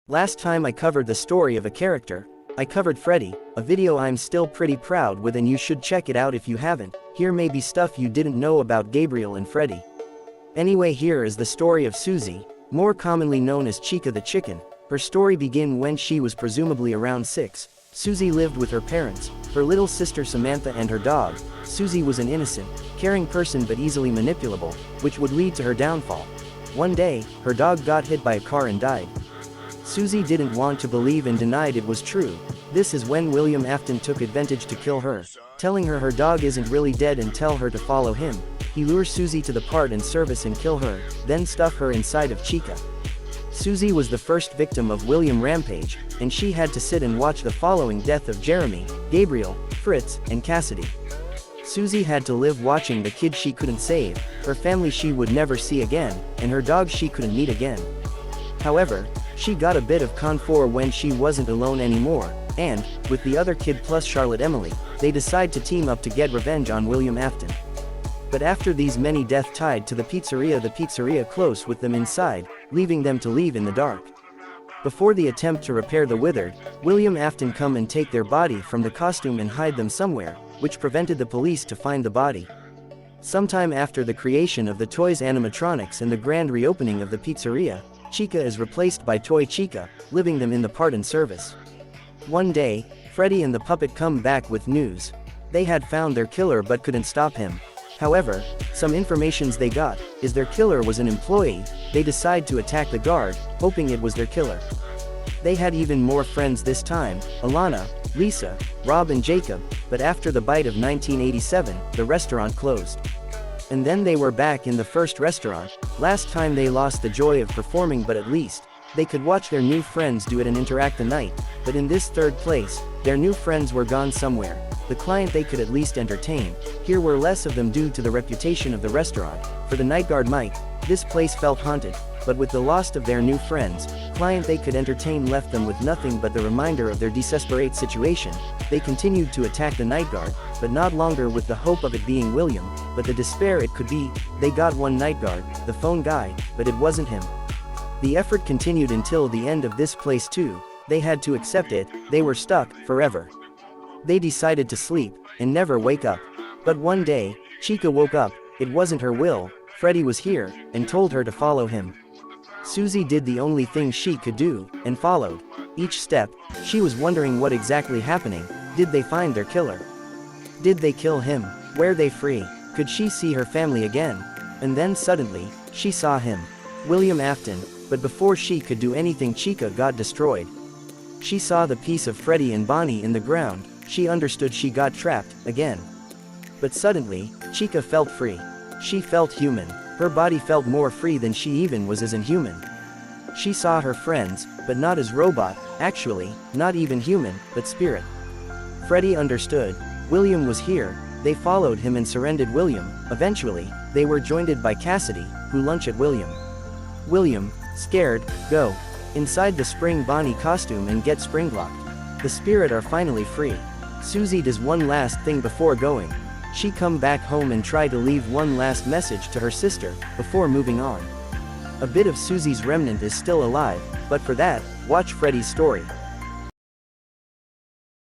Last time I covered the story of a character, I covered Freddy, a video I'm still pretty proud with and you should check it out if you haven't. Here may be stuff you didn't know about Gabriel and Freddy. Anyway, here is the story of Susie, more commonly known as Chica the chicken. Her story began when she was presumably around 6. Susie lived with her parents, her little sister Samantha and her dog. Susie was an innocent, caring person but easily manipulable, which would lead to her downfall. One day, her dog got hit by a car and died. Susie didn't want to believe and denied it was true. This is when William Afton took advantage to kill her, telling her her dog isn't really dead and tell her to follow him. He lures Susie to the part and service and kill her, then stuff her inside of Chica. Susie was the first victim of William Rampage, and she had to sit and watch the following death of Jeremy, Gabriel, Fritz, and Cassidy. Susie had to live watching the kids she couldn't save, her family she would never see again, and her dog she couldn't meet again. However, she got a bit of comfort when she wasn't alone anymore, and, with the other kid plus Charlotte Emily, they decide to team up to get revenge on William Afton. But after these many deaths tied to the pizzeria closed with them inside, leaving them to leave in the dark. Before the attempt to repair the withered, William Afton come and take their body from the costume and hide them somewhere, which prevented the police to find the body. Sometime after the creation of the toys animatronics and the grand reopening of the pizzeria, Chica is replaced by Toy Chica, leaving them in the part and service. One day, Freddy and the puppet come back with news. They had found their killer but couldn't stop him. However, some informations they got is their killer was an employee. They decide to attack the guard, hoping it was their killer. They had even more friends this time, Alana, Lisa, Rob and Jacob, but after the bite of 1987, the restaurant closed. And then they were back in the first restaurant. Last time they lost the joy of performing, but at least they could watch their new friends do it and interact the night. But in this third place, their new friends were gone somewhere. The client they could at least entertain, here were less of them due to the reputation of the restaurant. For the night guard Mike, this place felt haunted, but with the loss of their new friends, client they could entertain left them with nothing but the reminder of their desperate situation. They continued to attack the night guard, but not longer with the hope of it being William, but the despair it could be. They got one night guard, the phone guy, but it wasn't him. The effort continued until the end of this place too. They had to accept it, they were stuck, forever. They decided to sleep, and never wake up. But one day, Chica woke up, it wasn't her will, Freddy was here, and told her to follow him. Susie did the only thing she could do, and followed. Each step, she was wondering what exactly happening. Did they find their killer? Did they kill him? Were they free? Could she see her family again? And then suddenly, she saw him. William Afton, but before she could do anything Chica got destroyed. She saw the piece of Freddy and Bonnie in the ground. She understood she got trapped, again. But suddenly, Chica felt free. She felt human. Her body felt more free than she even was as a human. She saw her friends, but not as robot, actually, not even human, but spirit. Freddy understood. William was here. They followed him and surrendered William. Eventually, they were joined by Cassidy, who lunch at William. William, scared, go inside the spring Bonnie costume and get spring locked. The spirit are finally free. Susie does one last thing before going. She come back home and try to leave one last message to her sister, before moving on. A bit of Susie's remnant is still alive, but for that, watch Freddy's story.